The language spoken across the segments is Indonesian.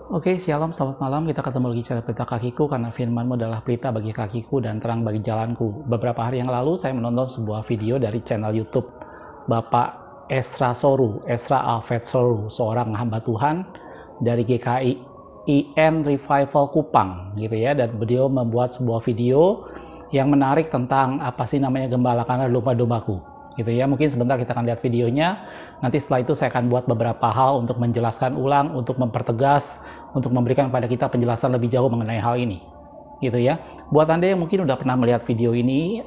Oke, shalom, selamat malam. Kita ketemu lagi channel Pelita Kakiku, karena firman-Mu adalah pelita bagi kakiku dan terang bagi jalanku. Beberapa hari yang lalu saya menonton sebuah video dari channel YouTube Bapak Esra Soru, Esra Alfred Soru, seorang hamba Tuhan dari GKIN Revival Kupang, gitu ya. Dan beliau membuat sebuah video yang menarik tentang apa sih namanya gembalakanlah domba-dombaku. Gitu ya, mungkin sebentar kita akan lihat videonya. Nanti setelah itu saya akan buat beberapa hal untuk menjelaskan ulang, untuk mempertegas, untuk memberikan kepada kita penjelasan lebih jauh mengenai hal ini. Gitu ya. Buat Anda yang mungkin udah pernah melihat video ini,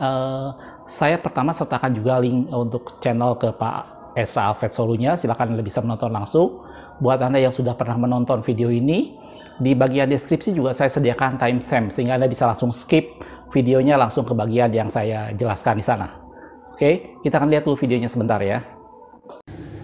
saya pertama sertakan juga link untuk channel ke Pak Esra Alfred Sorunya. Silahkan Anda bisa menonton langsung. Buat Anda yang sudah pernah menonton video ini, di bagian deskripsi juga saya sediakan timestamp sehingga Anda bisa langsung skip videonya langsung ke bagian yang saya jelaskan di sana. Oke, kita akan lihat dulu videonya sebentar ya.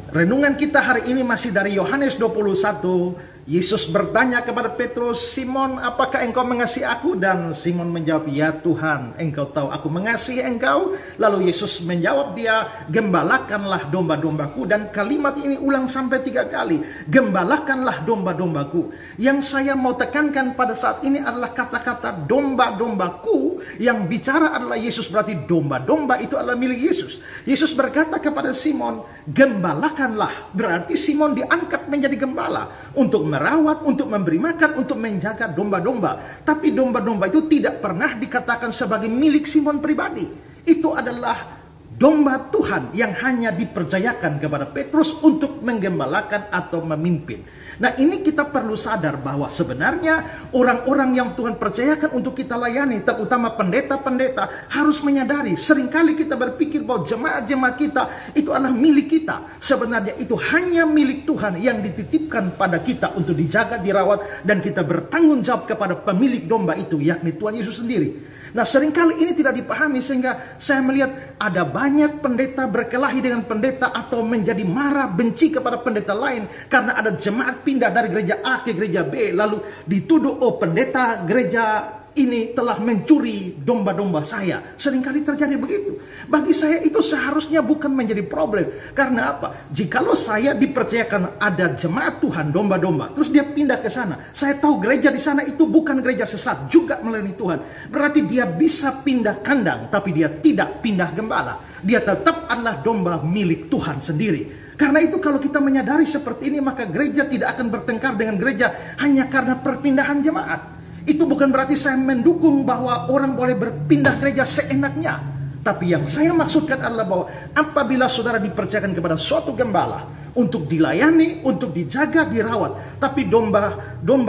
Renungan kita hari ini masih dari Yohanes 21. Yesus bertanya kepada Petrus, "Simon, apakah engkau mengasihi aku?" Dan Simon menjawab, "Ya Tuhan, engkau tahu aku mengasihi engkau." Lalu Yesus menjawab dia, "Gembalakanlah domba-dombaku." Dan kalimat ini ulang sampai 3 kali. Gembalakanlah domba-dombaku. Yang saya mau tekankan pada saat ini adalah kata-kata domba-dombaku. Yang bicara adalah Yesus, berarti domba-domba itu adalah milik Yesus. Yesus berkata kepada Simon, "Gembalakanlah." Berarti Simon diangkat menjadi gembala untuk merawat, untuk memberi makan, untuk menjaga domba-domba. Tapi domba-domba itu tidak pernah dikatakan sebagai milik Simon pribadi. Itu adalah domba Tuhan yang hanya dipercayakan kepada Petrus untuk menggembalakan atau memimpin. Nah, ini kita perlu sadar bahwa sebenarnya orang-orang yang Tuhan percayakan untuk kita layani, terutama pendeta-pendeta, harus menyadari, seringkali kita berpikir bahwa jemaat-jemaat kita itu adalah milik kita. Sebenarnya itu hanya milik Tuhan yang dititipkan pada kita untuk dijaga, dirawat, dan kita bertanggung jawab kepada pemilik domba itu, yakni Tuhan Yesus sendiri. Nah, seringkali ini tidak dipahami sehingga saya melihat ada banyak pendeta berkelahi dengan pendeta atau menjadi marah, benci kepada pendeta lain karena ada jemaat pindah dari gereja A ke gereja B, lalu dituduh, "Oh, pendeta gereja ini telah mencuri domba-domba saya." Seringkali terjadi begitu. Bagi saya itu seharusnya bukan menjadi problem. Karena apa? Jikalau saya dipercayakan ada jemaat Tuhan, domba-domba, terus dia pindah ke sana, saya tahu gereja di sana itu bukan gereja sesat, juga melayani Tuhan. Berarti dia bisa pindah kandang, tapi dia tidak pindah gembala. Dia tetap adalah domba milik Tuhan sendiri. Karena itu kalau kita menyadari seperti ini, maka gereja tidak akan bertengkar dengan gereja hanya karena perpindahan jemaat. Itu bukan berarti saya mendukung bahwa orang boleh berpindah gereja seenaknya. Tapi yang saya maksudkan adalah bahwa apabila saudara dipercayakan kepada suatu gembala untuk dilayani, untuk dijaga, dirawat, tapi domba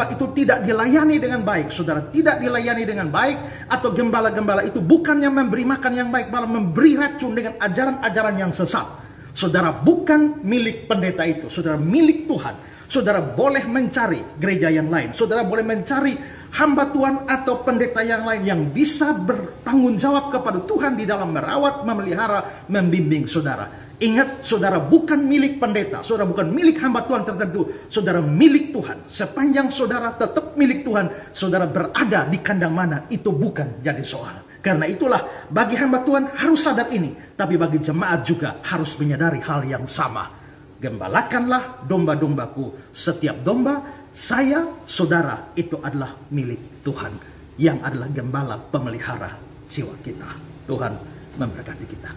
itu tidak dilayani dengan baik, saudara tidak dilayani dengan baik, atau gembala-gembala itu bukannya memberi makan yang baik, malah memberi racun dengan ajaran-ajaran yang sesat, saudara bukan milik pendeta itu, saudara milik Tuhan. Saudara boleh mencari gereja yang lain, saudara boleh mencari hamba Tuhan atau pendeta yang lain yang bisa bertanggung jawab kepada Tuhan di dalam merawat, memelihara, membimbing saudara. Ingat, saudara bukan milik pendeta, saudara bukan milik hamba Tuhan tertentu, saudara milik Tuhan. Sepanjang saudara tetap milik Tuhan, saudara berada di kandang mana, itu bukan jadi soal. Karena itulah bagi hamba Tuhan harus sadar ini, tapi bagi jemaat juga harus menyadari hal yang sama. Gembalakanlah domba-dombaku. Setiap domba, saya, saudara, itu adalah milik Tuhan, yang adalah gembala pemelihara jiwa kita. Tuhan memberkati kita.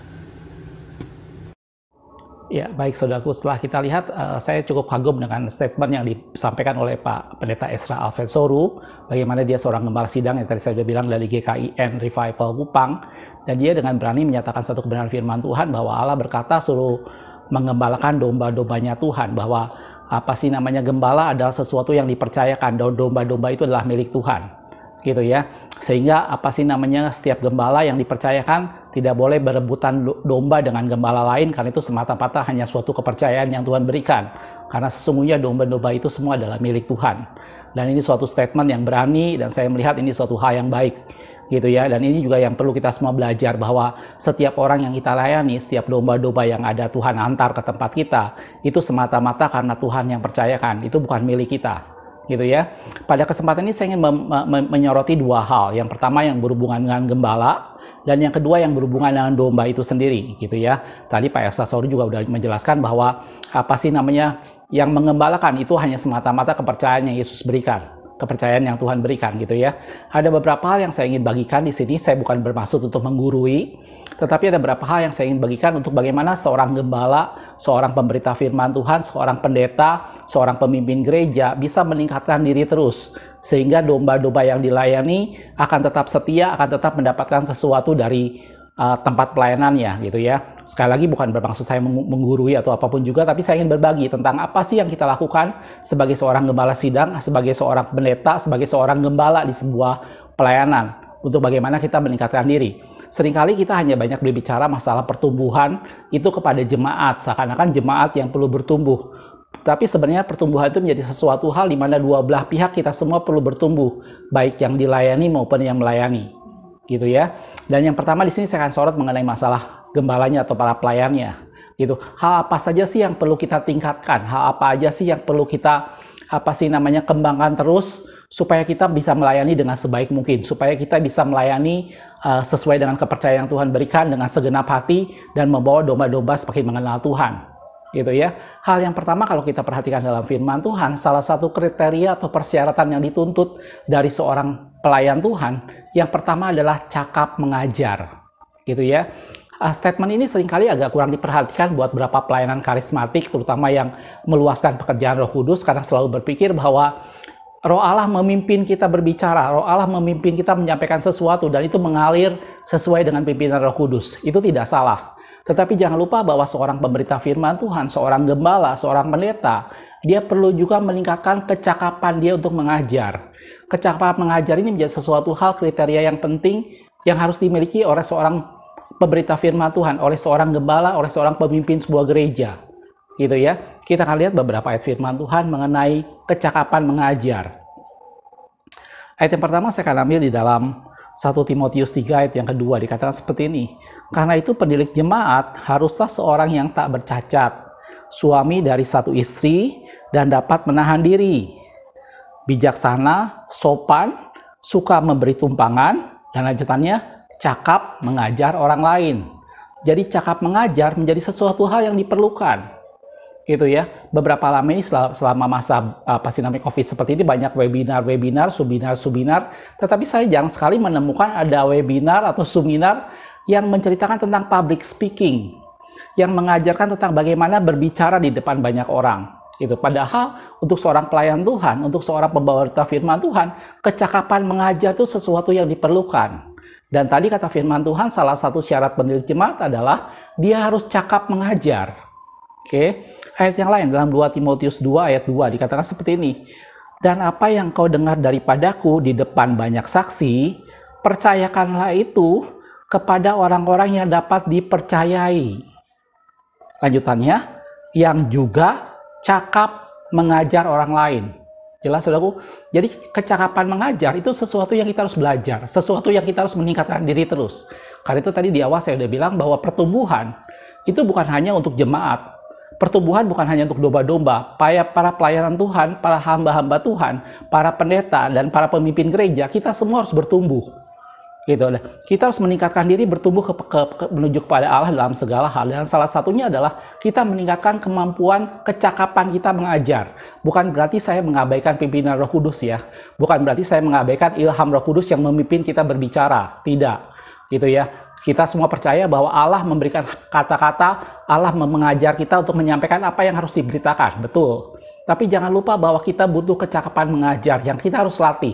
Ya, baik saudaraku, setelah kita lihat, saya cukup kagum dengan statement yang disampaikan oleh Pak Pendeta Esra Alfred Soru, bagaimana dia seorang gembala sidang yang tadi saya sudah bilang dari GKIN Revival Kupang, dan dia dengan berani menyatakan satu kebenaran firman Tuhan bahwa Allah berkata suruh mengembalakan domba-dombanya Tuhan, bahwa apa sih namanya gembala adalah sesuatu yang dipercayakan, dan domba-domba itu adalah milik Tuhan, gitu ya. Sehingga apa sih namanya setiap gembala yang dipercayakan tidak boleh berebutan domba dengan gembala lain, karena itu semata-mata hanya suatu kepercayaan yang Tuhan berikan. Karena sesungguhnya domba-domba itu semua adalah milik Tuhan. Dan ini suatu statement yang berani, dan saya melihat ini suatu hal yang baik, gitu ya. Dan ini juga yang perlu kita semua belajar, bahwa setiap orang yang kita layani, setiap domba-domba yang ada Tuhan antar ke tempat kita, itu semata-mata karena Tuhan yang percayakan, itu bukan milik kita, gitu ya. Pada kesempatan ini saya ingin menyoroti 2 hal. Yang pertama yang berhubungan dengan gembala, dan yang kedua yang berhubungan dengan domba itu sendiri, gitu ya. Tadi Pak Esra Soru juga udah menjelaskan bahwa apa sih namanya Yang mengembalakan itu hanya semata-mata kepercayaan yang Yesus berikan, kepercayaan yang Tuhan berikan gitu ya. Ada beberapa hal yang saya ingin bagikan di sini. Saya bukan bermaksud untuk menggurui, tetapi ada beberapa hal yang saya ingin bagikan untuk bagaimana seorang gembala, seorang pemberita firman Tuhan, seorang pendeta, seorang pemimpin gereja bisa meningkatkan diri terus, sehingga domba-domba yang dilayani akan tetap setia, akan tetap mendapatkan sesuatu dari tempat pelayanannya gitu ya. Sekali lagi bukan bermaksud saya menggurui atau apapun juga, tapi saya ingin berbagi tentang apa sih yang kita lakukan sebagai seorang gembala sidang, sebagai seorang pendeta, sebagai seorang gembala di sebuah pelayanan, untuk bagaimana kita meningkatkan diri. Seringkali kita hanya banyak berbicara masalah pertumbuhan itu kepada jemaat, seakan-akan jemaat yang perlu bertumbuh. Tapi sebenarnya pertumbuhan itu menjadi sesuatu hal di mana dua belah pihak kita semua perlu bertumbuh, baik yang dilayani maupun yang melayani. Gitu ya. Dan yang pertama di sini saya akan sorot mengenai masalah gembalanya atau para pelayannya. Gitu. Hal apa saja sih yang perlu kita tingkatkan? Hal apa aja sih yang perlu kita kembangkan terus supaya kita bisa melayani dengan sebaik mungkin, supaya kita bisa melayani sesuai dengan kepercayaan yang Tuhan berikan dengan segenap hati dan membawa domba-domba semakin mengenal Tuhan. Gitu ya. Hal yang pertama kalau kita perhatikan dalam firman Tuhan, salah satu kriteria atau persyaratan yang dituntut dari seorang pelayan Tuhan, yang pertama adalah cakap mengajar. Gitu ya. Statement ini seringkali agak kurang diperhatikan buat beberapa pelayanan karismatik, terutama yang meluaskan pekerjaan Roh Kudus, karena selalu berpikir bahwa Roh Allah memimpin kita berbicara, Roh Allah memimpin kita menyampaikan sesuatu, dan itu mengalir sesuai dengan pimpinan Roh Kudus. Itu tidak salah. Tetapi jangan lupa bahwa seorang pemberita firman Tuhan, seorang gembala, seorang pendeta, dia perlu juga meningkatkan kecakapan dia untuk mengajar. Kecakapan mengajar ini menjadi sesuatu hal kriteria yang penting yang harus dimiliki oleh seorang pemberita firman Tuhan, oleh seorang gembala, oleh seorang pemimpin sebuah gereja. Gitu ya. Kita akan lihat beberapa ayat firman Tuhan mengenai kecakapan mengajar. Ayat yang pertama saya akan ambil di dalam 1 Timotius 3 ayat yang kedua, dikatakan seperti ini. Karena itu pendidik jemaat haruslah seorang yang tak bercacat, suami dari satu istri dan dapat menahan diri, bijaksana, sopan, suka memberi tumpangan, dan lanjutannya cakap mengajar orang lain. Jadi cakap mengajar menjadi sesuatu hal yang diperlukan. Gitu ya. Beberapa lama ini selama masa COVID seperti ini banyak webinar, subinar, tetapi saya jarang sekali menemukan ada webinar atau seminar yang menceritakan tentang public speaking, yang mengajarkan tentang bagaimana berbicara di depan banyak orang. Itu padahal untuk seorang pelayan Tuhan, untuk seorang pembawa firman Tuhan, kecakapan mengajar itu sesuatu yang diperlukan. Dan tadi kata firman Tuhan, salah satu syarat pendidik jemaat adalah dia harus cakap mengajar. Oke, ayat yang lain dalam 2 Timotius 2 ayat 2 dikatakan seperti ini. Dan apa yang kau dengar daripadaku di depan banyak saksi, percayakanlah itu kepada orang-orang yang dapat dipercayai. Lanjutannya, yang juga cakap mengajar orang lain. Jelas, saudaraku? Jadi kecakapan mengajar itu sesuatu yang kita harus belajar, sesuatu yang kita harus meningkatkan diri terus. Karena itu tadi di awal saya udah bilang bahwa pertumbuhan itu bukan hanya untuk jemaat. Pertumbuhan bukan hanya untuk domba-domba, para pelayanan Tuhan, para hamba-hamba Tuhan, para pendeta, dan para pemimpin gereja, kita semua harus bertumbuh. Gitu. Kita harus meningkatkan diri, bertumbuh menuju kepada Allah dalam segala hal. Dan salah satunya adalah kita meningkatkan kemampuan kecakapan kita mengajar. Bukan berarti saya mengabaikan pimpinan Roh Kudus ya. Bukan berarti saya mengabaikan ilham Roh Kudus yang memimpin kita berbicara. Tidak. Gitu ya. Kita semua percaya bahwa Allah memberikan kata-kata, Allah mengajar kita untuk menyampaikan apa yang harus diberitakan. Betul. Tapi jangan lupa bahwa kita butuh kecakapan mengajar yang kita harus latih,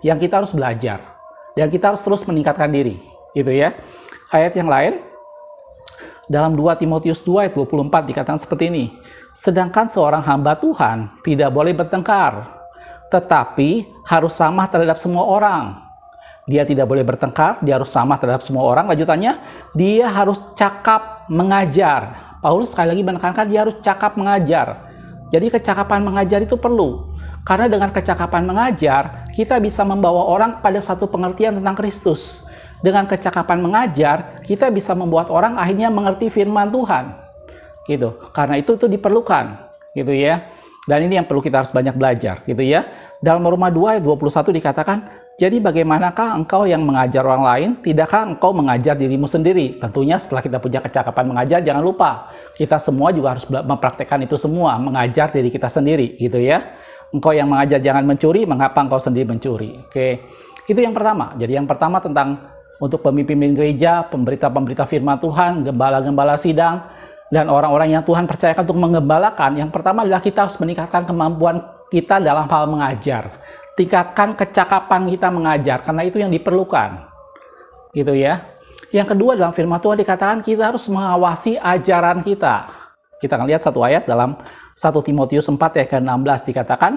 yang kita harus belajar, dan kita harus terus meningkatkan diri. Gitu ya. Ayat yang lain, dalam 2 Timotius 2 ayat 24 dikatakan seperti ini. Sedangkan seorang hamba Tuhan tidak boleh bertengkar, tetapi harus sama terhadap semua orang. Dia tidak boleh bertengkar, dia harus sama terhadap semua orang. Lanjutannya, dia harus cakap mengajar. Paulus sekali lagi menekankan dia harus cakap mengajar. Jadi kecakapan mengajar itu perlu. Karena dengan kecakapan mengajar, kita bisa membawa orang pada satu pengertian tentang Kristus. Dengan kecakapan mengajar, kita bisa membuat orang akhirnya mengerti firman Tuhan. Gitu. Karena itu diperlukan. Gitu ya. Dan ini yang perlu kita harus banyak belajar. Gitu ya. Dalam Roma 2 ayat 21 dikatakan, jadi bagaimanakah engkau yang mengajar orang lain, tidakkah engkau mengajar dirimu sendiri? Tentunya setelah kita punya kecakapan mengajar, jangan lupa, kita semua juga harus mempraktekkan itu semua, mengajar diri kita sendiri, gitu ya. Engkau yang mengajar jangan mencuri, mengapa engkau sendiri mencuri? Oke, itu yang pertama. Jadi yang pertama tentang untuk pemimpin gereja, pemberita-pemberita firman Tuhan, gembala-gembala sidang, dan orang-orang yang Tuhan percayakan untuk menggembalakan. Yang pertama adalah kita harus meningkatkan kemampuan kita dalam hal mengajar. Tingkatkan kecakapan kita mengajar, karena itu yang diperlukan. Gitu ya. Yang kedua, dalam firman Tuhan dikatakan kita harus mengawasi ajaran kita. Kita akan lihat satu ayat dalam 1 Timotius 4 ayat ke-16 dikatakan,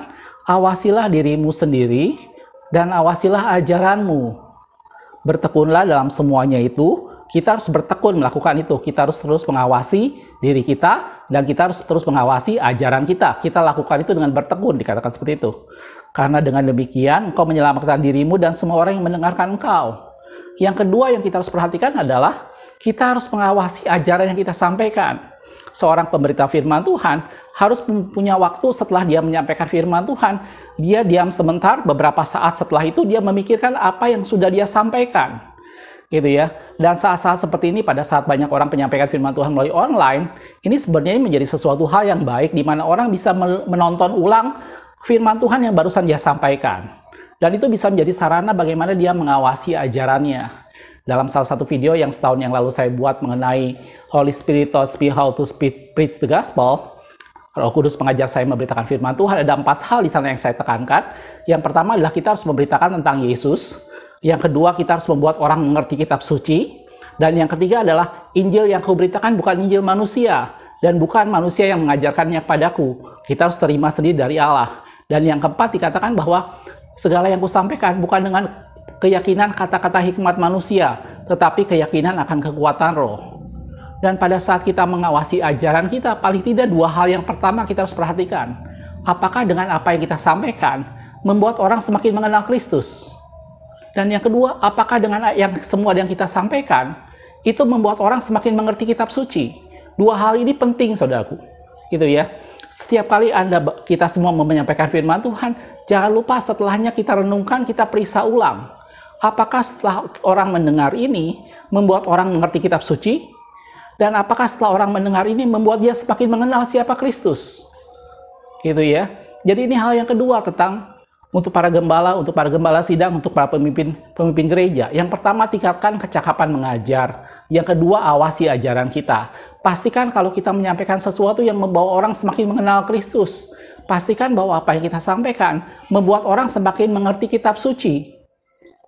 awasilah dirimu sendiri dan awasilah ajaranmu. Bertekunlah dalam semuanya itu. Kita harus bertekun melakukan itu. Kita harus terus mengawasi diri kita dan kita harus terus mengawasi ajaran kita. Kita lakukan itu dengan bertekun, dikatakan seperti itu. Karena dengan demikian engkau menyelamatkan dirimu dan semua orang yang mendengarkan engkau. Yang kedua yang kita harus perhatikan adalah kita harus mengawasi ajaran yang kita sampaikan. Seorang pemberita firman Tuhan harus punya waktu setelah dia menyampaikan firman Tuhan, dia diam sebentar, beberapa saat setelah itu dia memikirkan apa yang sudah dia sampaikan. Gitu ya. Dan saat-saat seperti ini, pada saat banyak orang menyampaikan firman Tuhan melalui online, ini sebenarnya menjadi sesuatu hal yang baik di mana orang bisa menonton ulang firman Tuhan yang barusan dia sampaikan. Dan itu bisa menjadi sarana bagaimana dia mengawasi ajarannya. Dalam salah satu video yang setahun yang lalu saya buat mengenai Holy Spirit taught me how to preach the gospel, Roh Kudus mengajar saya memberitakan firman Tuhan, ada 4 hal di sana yang saya tekankan. Yang pertama adalah kita harus memberitakan tentang Yesus. Yang kedua, kita harus membuat orang mengerti kitab suci. Dan yang ketiga adalah Injil yang kau beritakan bukan Injil manusia. Dan bukan manusia yang mengajarkannya kepadaku. Kita harus terima sendiri dari Allah. Dan yang keempat dikatakan bahwa segala yang kusampaikan bukan dengan keyakinan kata-kata hikmat manusia, tetapi keyakinan akan kekuatan roh. Dan pada saat kita mengawasi ajaran kita, paling tidak 2 hal yang pertama kita harus perhatikan. Apakah dengan apa yang kita sampaikan membuat orang semakin mengenal Kristus? Dan yang kedua, apakah dengan yang semua yang kita sampaikan itu membuat orang semakin mengerti kitab suci? 2 hal ini penting, saudaraku. Gitu ya. Setiap kali kita semua menyampaikan firman Tuhan, jangan lupa setelahnya kita renungkan, kita periksa ulang. Apakah setelah orang mendengar ini membuat orang mengerti kitab suci? Dan apakah setelah orang mendengar ini membuat dia semakin mengenal siapa Kristus? Gitu ya. Jadi ini hal yang kedua tentang untuk para gembala sidang, untuk para pemimpin gereja. Yang pertama, tingkatkan kecakapan mengajar. Yang kedua, awasi ajaran kita. Pastikan kalau kita menyampaikan sesuatu yang membawa orang semakin mengenal Kristus. Pastikan bahwa apa yang kita sampaikan membuat orang semakin mengerti kitab suci.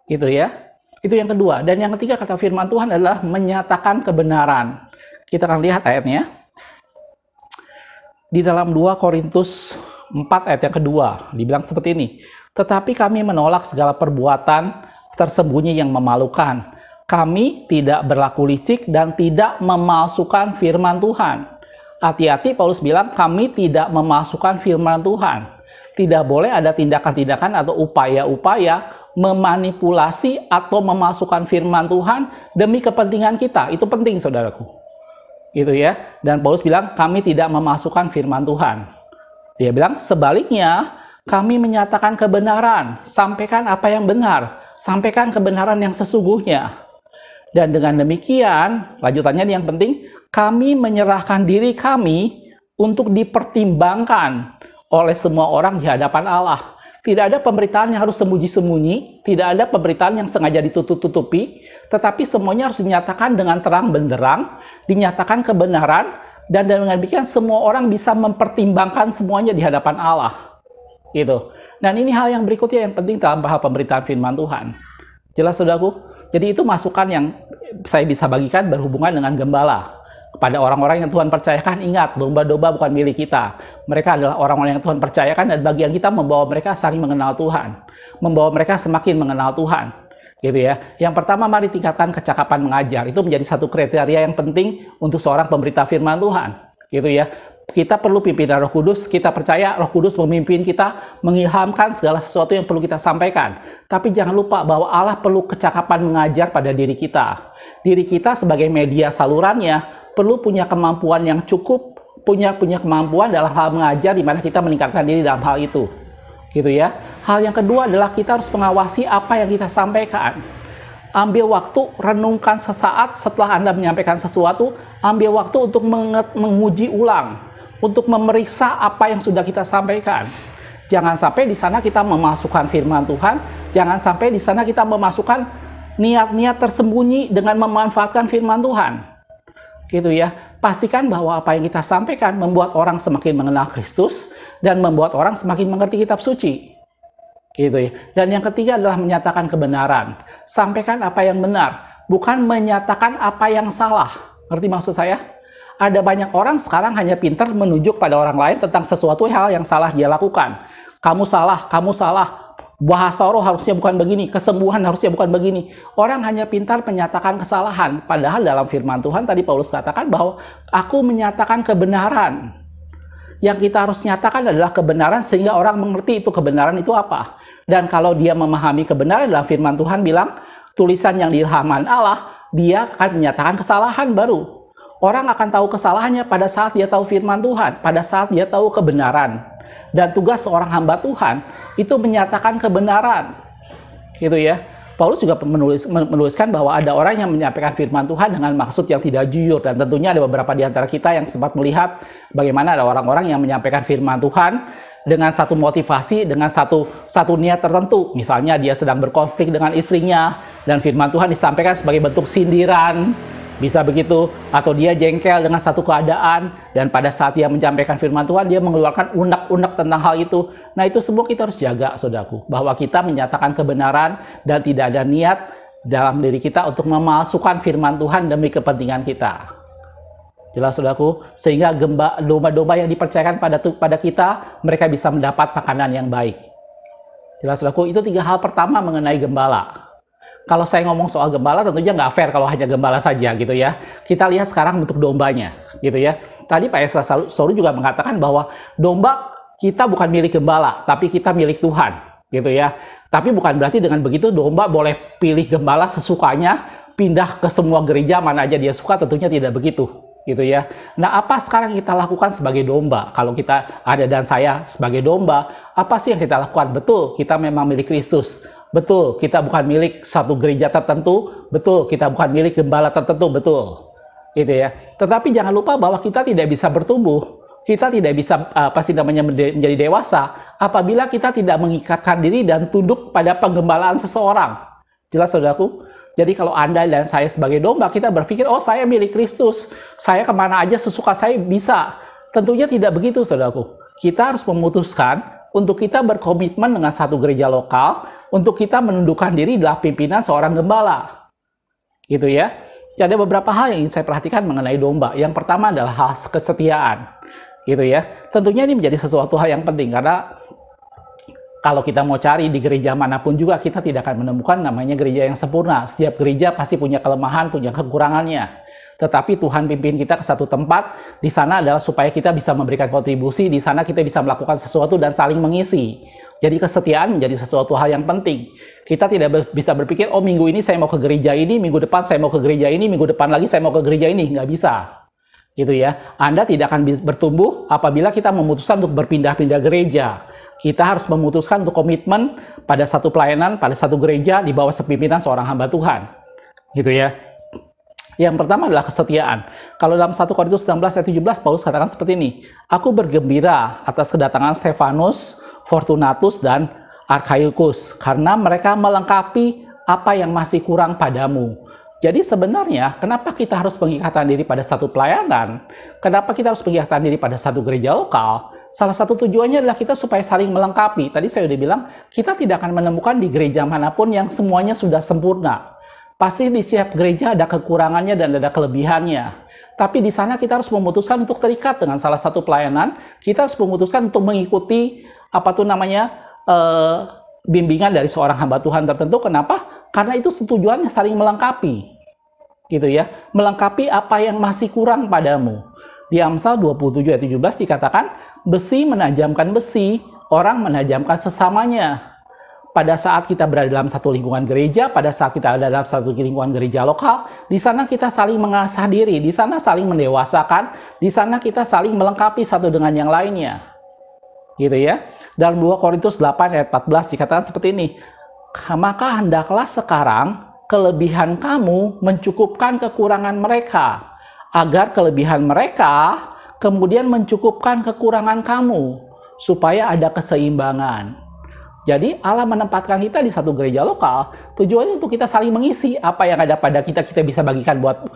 Gitu ya. Itu yang kedua. Dan yang ketiga, kata firman Tuhan adalah menyatakan kebenaran. Kita akan lihat ayatnya. Di dalam 2 Korintus 4 ayat yang kedua, dibilang seperti ini. Tetapi kami menolak segala perbuatan tersembunyi yang memalukan. Kami tidak berlaku licik dan tidak memalsukan firman Tuhan. Hati-hati, Paulus bilang kami tidak memalsukan firman Tuhan. Tidak boleh ada tindakan-tindakan atau upaya-upaya memanipulasi atau memalsukan firman Tuhan demi kepentingan kita. Itu penting, saudaraku. Gitu ya. Dan Paulus bilang kami tidak memalsukan firman Tuhan. Dia bilang sebaliknya kami menyatakan kebenaran, sampaikan apa yang benar, sampaikan kebenaran yang sesungguhnya. Dan dengan demikian, lanjutannya yang penting, kami menyerahkan diri kami untuk dipertimbangkan oleh semua orang di hadapan Allah. Tidak ada pemberitaan yang harus sembunyi-sembunyi, tidak ada pemberitaan yang sengaja ditutup-tutupi, tetapi semuanya harus dinyatakan dengan terang benderang, dinyatakan kebenaran, dan dengan demikian semua orang bisa mempertimbangkan semuanya di hadapan Allah. Gitu. Dan ini hal yang berikutnya yang penting dalam hal pemberitaan firman Tuhan. Jelas, saudaraku? Jadi itu masukan yang saya bisa bagikan berhubungan dengan gembala. Kepada orang-orang yang Tuhan percayakan, ingat, domba-domba bukan milik kita. Mereka adalah orang-orang yang Tuhan percayakan dan bagian kita membawa mereka saling mengenal Tuhan. Membawa mereka semakin mengenal Tuhan. Gitu ya. Yang pertama, mari tingkatkan kecakapan mengajar. Itu menjadi satu kriteria yang penting untuk seorang pemberita firman Tuhan. Gitu ya. Kita perlu pimpinan Roh Kudus, kita percaya Roh Kudus memimpin kita, mengilhamkan segala sesuatu yang perlu kita sampaikan. Tapi jangan lupa bahwa Allah perlu kecakapan mengajar pada diri kita. Diri kita sebagai media salurannya perlu punya kemampuan yang cukup, punya kemampuan dalam hal mengajar di mana kita meningkatkan diri dalam hal itu. Gitu ya. Hal yang kedua adalah kita harus mengawasi apa yang kita sampaikan. Ambil waktu, renungkan sesaat setelah Anda menyampaikan sesuatu, ambil waktu untuk menguji ulang, untuk memeriksa apa yang sudah kita sampaikan. Jangan sampai di sana kita memasukkan firman Tuhan, jangan sampai di sana kita memasukkan niat-niat tersembunyi dengan memanfaatkan firman Tuhan. Gitu ya. Pastikan bahwa apa yang kita sampaikan membuat orang semakin mengenal Kristus dan membuat orang semakin mengerti kitab suci. Gitu ya. Dan yang ketiga adalah menyatakan kebenaran. Sampaikan apa yang benar, bukan menyatakan apa yang salah. Ngerti maksud saya? Ada banyak orang sekarang hanya pintar menunjuk pada orang lain tentang sesuatu hal yang salah dia lakukan. Kamu salah, kamu salah. Bahasa roh harusnya bukan begini, kesembuhan harusnya bukan begini. Orang hanya pintar menyatakan kesalahan. Padahal dalam firman Tuhan tadi Paulus katakan bahwa aku menyatakan kebenaran. Yang kita harus nyatakan adalah kebenaran sehingga orang mengerti itu kebenaran itu apa. Dan kalau dia memahami kebenaran dalam firman Tuhan bilang, tulisan yang diilhamkan Allah, dia akan menyatakan kesalahan baru. Orang akan tahu kesalahannya pada saat dia tahu firman Tuhan, pada saat dia tahu kebenaran. Dan tugas seorang hamba Tuhan itu menyatakan kebenaran. Gitu ya. Paulus juga menuliskan bahwa ada orang yang menyampaikan firman Tuhan dengan maksud yang tidak jujur. Dan tentunya ada beberapa di antara kita yang sempat melihat bagaimana ada orang-orang yang menyampaikan firman Tuhan dengan satu motivasi, dengan satu niat tertentu. Misalnya dia sedang berkonflik dengan istrinya dan firman Tuhan disampaikan sebagai bentuk sindiran, bisa begitu, atau dia jengkel dengan satu keadaan dan pada saat dia menyampaikan firman Tuhan dia mengeluarkan unek-unek tentang hal itu. Nah, itu semua kita harus jaga, saudaraku, bahwa kita menyatakan kebenaran dan tidak ada niat dalam diri kita untuk memalsukan firman Tuhan demi kepentingan kita. Jelas, saudaraku, sehingga domba-domba yang dipercayakan pada kita, mereka bisa mendapat makanan yang baik. Jelas, saudaraku, itu 3 hal pertama mengenai gembala. Kalau saya ngomong soal gembala, tentunya nggak fair kalau hanya gembala saja, gitu ya. Kita lihat sekarang bentuk dombanya, gitu ya. Tadi Pak Esra Soru juga mengatakan bahwa domba kita bukan milik gembala, tapi kita milik Tuhan, gitu ya. Tapi bukan berarti dengan begitu domba boleh pilih gembala sesukanya, pindah ke semua gereja mana aja dia suka, tentunya tidak begitu. Gitu ya. Nah, apa sekarang kita lakukan sebagai domba? Kalau kita ada dan saya sebagai domba, apa sih yang kita lakukan? Betul, kita memang milik Kristus. Betul, kita bukan milik satu gereja tertentu. Betul, kita bukan milik gembala tertentu. Betul. Gitu ya. Tetapi jangan lupa bahwa kita tidak bisa bertumbuh. Kita tidak bisa menjadi dewasa apabila kita tidak mengikatkan diri dan tunduk pada penggembalaan seseorang. Jelas, saudaraku? Jadi kalau Anda dan saya sebagai domba, kita berpikir, oh saya milik Kristus, saya kemana aja sesuka saya bisa. Tentunya tidak begitu, saudaraku. Kita harus memutuskan untuk kita berkomitmen dengan satu gereja lokal, untuk kita menundukkan diri dalam pimpinan seorang gembala. Gitu ya. Jadi ada beberapa hal yang ingin saya perhatikan mengenai domba. Yang pertama adalah hal kesetiaan. Gitu ya. Tentunya ini menjadi sesuatu hal yang penting, karena kalau kita mau cari di gereja manapun juga, kita tidak akan menemukan namanya gereja yang sempurna. Setiap gereja pasti punya kelemahan, punya kekurangannya. Tetapi Tuhan pimpin kita ke satu tempat, di sana adalah supaya kita bisa memberikan kontribusi, di sana kita bisa melakukan sesuatu dan saling mengisi. Jadi kesetiaan menjadi sesuatu hal yang penting. Kita tidak bisa berpikir, oh minggu ini saya mau ke gereja ini, minggu depan saya mau ke gereja ini, minggu depan lagi saya mau ke gereja ini. Nggak bisa. Gitu ya. Anda tidak akan bertumbuh apabila kita memutuskan untuk berpindah-pindah gereja. Kita harus memutuskan untuk komitmen pada satu pelayanan, pada satu gereja di bawah kepemimpinan seorang hamba Tuhan. Gitu ya. Yang pertama adalah kesetiaan. Kalau dalam 1 Korintus 19 ayat 17, Paulus katakan seperti ini. Aku bergembira atas kedatangan Stefanus, Fortunatus, dan Archaikus, karena mereka melengkapi apa yang masih kurang padamu. Jadi sebenarnya, kenapa kita harus mengikatkan diri pada satu pelayanan? Kenapa kita harus mengikatkan diri pada satu gereja lokal? Salah satu tujuannya adalah kita supaya saling melengkapi. Tadi saya sudah bilang, kita tidak akan menemukan di gereja manapun yang semuanya sudah sempurna. Pasti di setiap gereja ada kekurangannya dan ada kelebihannya. Tapi di sana kita harus memutuskan untuk terikat dengan salah satu pelayanan. Kita harus memutuskan untuk mengikuti bimbingan dari seorang hamba Tuhan tertentu. Kenapa? Karena itu tujuannya saling melengkapi. Gitu ya. Melengkapi apa yang masih kurang padamu. Di Amsal 27 ayat 17 dikatakan, besi menajamkan besi, orang menajamkan sesamanya. Pada saat kita berada dalam satu lingkungan gereja, pada saat kita ada dalam satu lingkungan gereja lokal, di sana kita saling mengasah diri, di sana saling mendewasakan, di sana kita saling melengkapi satu dengan yang lainnya. Gitu ya. Dalam 2 Korintus 8 ayat 14 dikatakan seperti ini. Maka hendaklah sekarang kelebihan kamu mencukupkan kekurangan mereka, agar kelebihan mereka kemudian mencukupkan kekurangan kamu, supaya ada keseimbangan. Jadi Allah menempatkan kita di satu gereja lokal, tujuannya untuk kita saling mengisi. Apa yang ada pada kita, kita bisa bagikan buat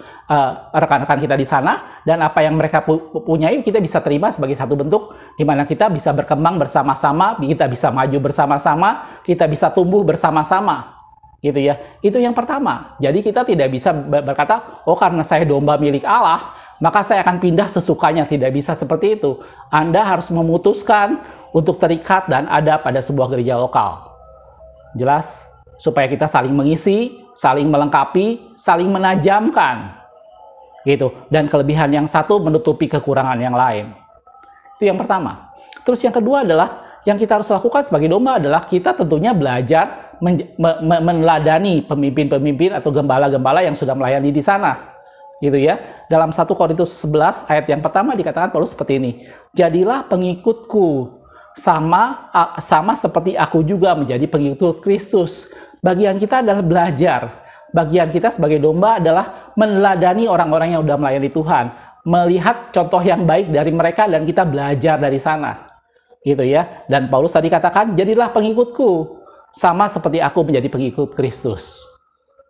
rekan-rekan kita di sana, dan apa yang mereka punyai, kita bisa terima sebagai satu bentuk di mana kita bisa berkembang bersama-sama, kita bisa maju bersama-sama, kita bisa tumbuh bersama-sama. Gitu ya. Itu yang pertama. Jadi kita tidak bisa berkata, oh karena saya domba milik Allah, maka saya akan pindah sesukanya. Tidak bisa seperti itu. Anda harus memutuskan untuk terikat dan ada pada sebuah gereja lokal. Jelas? Supaya kita saling mengisi, saling melengkapi, saling menajamkan. Gitu. Dan kelebihan yang satu menutupi kekurangan yang lain. Itu yang pertama. Terus yang kedua adalah, yang kita harus lakukan sebagai domba adalah kita tentunya belajar meneladani pemimpin-pemimpin atau gembala-gembala yang sudah melayani di sana. Gitu ya. Dalam 1 Korintus 11 ayat yang pertama dikatakan Paulus seperti ini. Jadilah pengikutku sama seperti aku juga menjadi pengikut Kristus. Bagian kita adalah belajar. Bagian kita sebagai domba adalah meneladani orang-orang yang sudah melayani Tuhan, melihat contoh yang baik dari mereka dan kita belajar dari sana. Gitu ya. Dan Paulus tadi katakan, jadilah pengikutku sama seperti aku menjadi pengikut Kristus.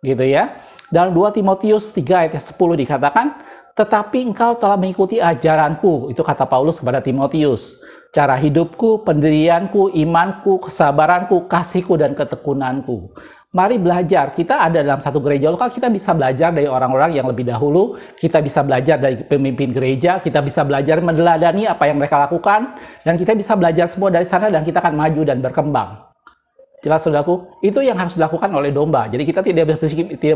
Gitu ya. Dalam 2 Timotius 3 ayat 10 dikatakan, tetapi engkau telah mengikuti ajaranku, itu kata Paulus kepada Timotius, cara hidupku, pendirianku, imanku, kesabaranku, kasihku, dan ketekunanku. Mari belajar. Kita ada dalam satu gereja lokal, kita bisa belajar dari orang-orang yang lebih dahulu, kita bisa belajar dari pemimpin gereja, kita bisa belajar meneladani apa yang mereka lakukan, dan kita bisa belajar semua dari sana, dan kita akan maju dan berkembang. Jelas, saudaraku, itu yang harus dilakukan oleh domba. Jadi kita tidak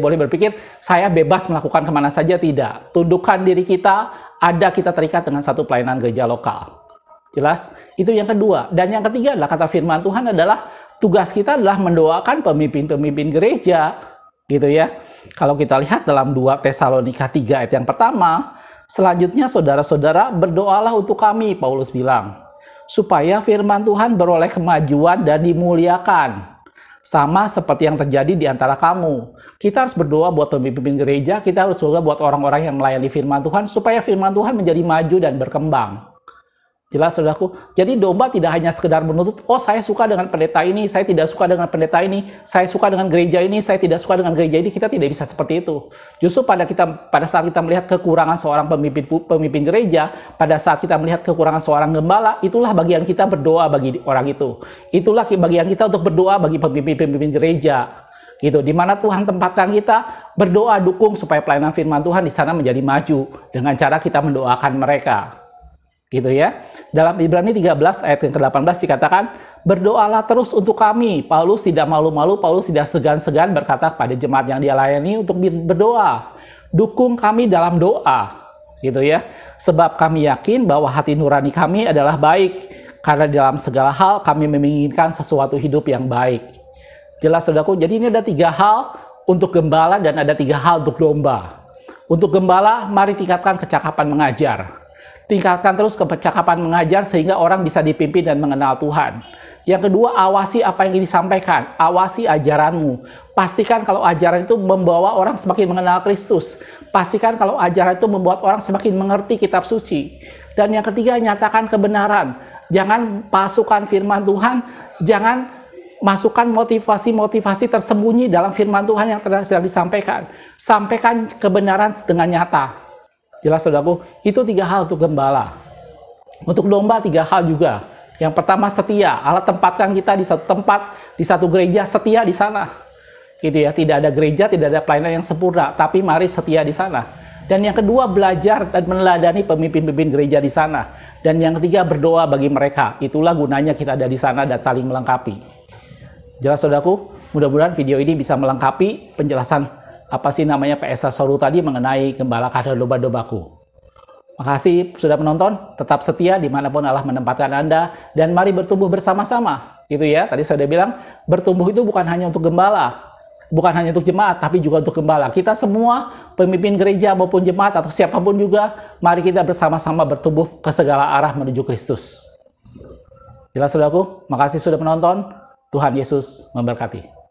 boleh berpikir, saya bebas melakukan kemana saja, tidak. Tundukkan diri kita, ada kita terikat dengan satu pelayanan gereja lokal. Jelas? Itu yang kedua. Dan yang ketiga adalah kata firman Tuhan adalah, tugas kita adalah mendoakan pemimpin-pemimpin gereja. Gitu ya. Kalau kita lihat dalam 2 Tesalonika 3 ayat yang pertama, selanjutnya saudara-saudara berdoalah untuk kami, Paulus bilang, supaya firman Tuhan beroleh kemajuan dan dimuliakan. Sama seperti yang terjadi di antara kamu. Kita harus berdoa buat pemimpin gereja, kita harus berdoa buat orang-orang yang melayani firman Tuhan, supaya firman Tuhan menjadi maju dan berkembang. Jelas, saudaraku? Jadi domba tidak hanya sekedar menuntut, oh saya suka dengan pendeta ini, saya tidak suka dengan pendeta ini, saya suka dengan gereja ini, saya tidak suka dengan gereja ini. Kita tidak bisa seperti itu. Justru pada saat kita melihat kekurangan seorang pemimpin gereja, pada saat kita melihat kekurangan seorang gembala, itulah bagian kita berdoa bagi orang itu. Itulah bagian kita untuk berdoa bagi pemimpin gereja. Gitu, di mana Tuhan tempatkan kita berdoa dukung supaya pelayanan firman Tuhan di sana menjadi maju dengan cara kita mendoakan mereka. Gitu ya. Dalam Ibrani 13 ayat yang ke-18 dikatakan, berdoalah terus untuk kami. Paulus tidak malu-malu, Paulus tidak segan-segan berkata pada jemaat yang dia layani untuk berdoa. Dukung kami dalam doa. Gitu ya. Sebab kami yakin bahwa hati nurani kami adalah baik. Karena dalam segala hal kami menginginkan sesuatu hidup yang baik. Jelas, saudaraku? Jadi ini ada 3 hal untuk gembala dan ada 3 hal untuk domba. Untuk gembala, mari tingkatkan kecakapan mengajar. Tingkatkan terus kecakapan mengajar sehingga orang bisa dipimpin dan mengenal Tuhan. Yang kedua, awasi apa yang disampaikan. Awasi ajaranmu. Pastikan kalau ajaran itu membawa orang semakin mengenal Kristus. Pastikan kalau ajaran itu membuat orang semakin mengerti kitab suci. Dan yang ketiga, nyatakan kebenaran. Jangan pasukan firman Tuhan, jangan masukkan motivasi-motivasi tersembunyi dalam firman Tuhan yang sedang disampaikan. Sampaikan kebenaran dengan nyata. Jelas, saudaraku, itu 3 hal untuk gembala. Untuk domba 3 hal juga. Yang pertama, setia. Allah tempatkan kita di satu tempat, di satu gereja, setia di sana. Gitu ya, tidak ada gereja, tidak ada pelayanan yang sempurna, tapi mari setia di sana. Dan yang kedua, belajar dan meneladani pemimpin-pemimpin gereja di sana. Dan yang ketiga, berdoa bagi mereka. Itulah gunanya kita ada di sana dan saling melengkapi. Jelas, saudaraku? Mudah-mudahan video ini bisa melengkapi penjelasan apa sih namanya PSA Soru tadi mengenai gembala dan domba-dombaku. Makasih sudah menonton, tetap setia dimanapun Allah menempatkan Anda, dan mari bertumbuh bersama-sama. Gitu ya, tadi saya sudah bilang, bertumbuh itu bukan hanya untuk gembala, bukan hanya untuk jemaat, tapi juga untuk gembala. Kita semua, pemimpin gereja maupun jemaat atau siapapun juga, mari kita bersama-sama bertumbuh ke segala arah menuju Kristus. Jelas saudaraku, makasih sudah menonton. Tuhan Yesus memberkati.